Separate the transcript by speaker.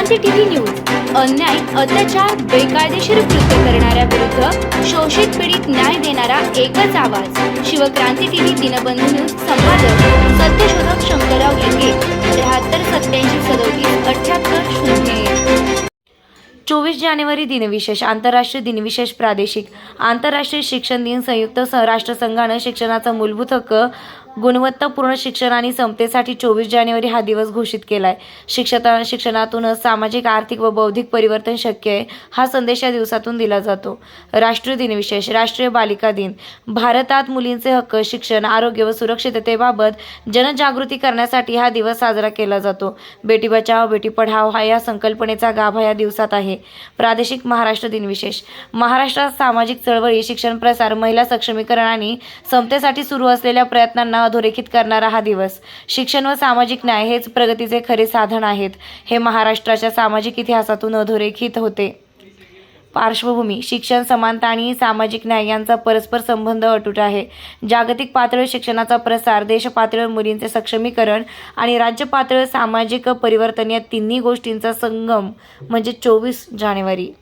Speaker 1: Shivkranti TV news अन्याय, अत्याचार, बेकायदेशीर कृत्य करणाऱ्या विरुद्ध शोषित पीडित न्याय देणारा एकच आवाज. Shivkranti TV Dinbandhu news. संपादक सत्यशोधक शंकरराव लिंगे. 7387377800. 24 जानेवारी दिनविशेष. आंतरराष्ट्रीय दिनविशेष. प्रादेशिक. आंतरराष्ट्रीय शिक्षण दिन. संयुक्त राष्ट्रसंघाने शिक्षणाचा मूलभूत हक्क, गुणवत्तापूर्ण शिक्षण आणि समतेसाठी 24 जानेवारी हा दिवस घोषित केला आहे. शिक्षणातूनच सामाजिक, आर्थिक व बौद्धिक परिवर्तन शक्य आहे, हा संदेश या दिवसातून दिला जातो. राष्ट्रीय दिनविशेष. राष्ट्रीय बालिका दिन. भारतात मुलींचे हक्क, शिक्षण, आरोग्य व सुरक्षिततेबाबत जनजागृती करण्यासाठी हा दिवस साजरा केला जातो. बेटी बचाओ बेटी पढाओ हा या संकल्पनेचा गाभा या दिवसात आहे. प्रादेशिक. महाराष्ट्र दिनविशेष. महाराष्ट्रात सामाजिक चळवळी, शिक्षण प्रसार, महिला सक्षमीकरण आणि समतेसाठी सुरू असलेल्या प्रयत्नांना अधोरेखित करणारा हा दिवस. शिक्षण व सामाजिक न्याय हेच प्रगतीचे खरे साधन आहेत, हे महाराष्ट्राच्या सामाजिक इतिहासातून अधोरेखित होते. पार्श्वभूमी. शिक्षण, समानता आणि सामाजिक न्याय यांचा परस्पर संबंध अतूट आहे. जागतिक पातळीवर शिक्षणाचा प्रसार, देश पातळीवर मुलींचे सक्षमीकरण आणि राज्य पातळीवर सामाजिक परिवर्तन या तिन्ही गोष्टींचा संगम म्हणजे 24 जानेवारी.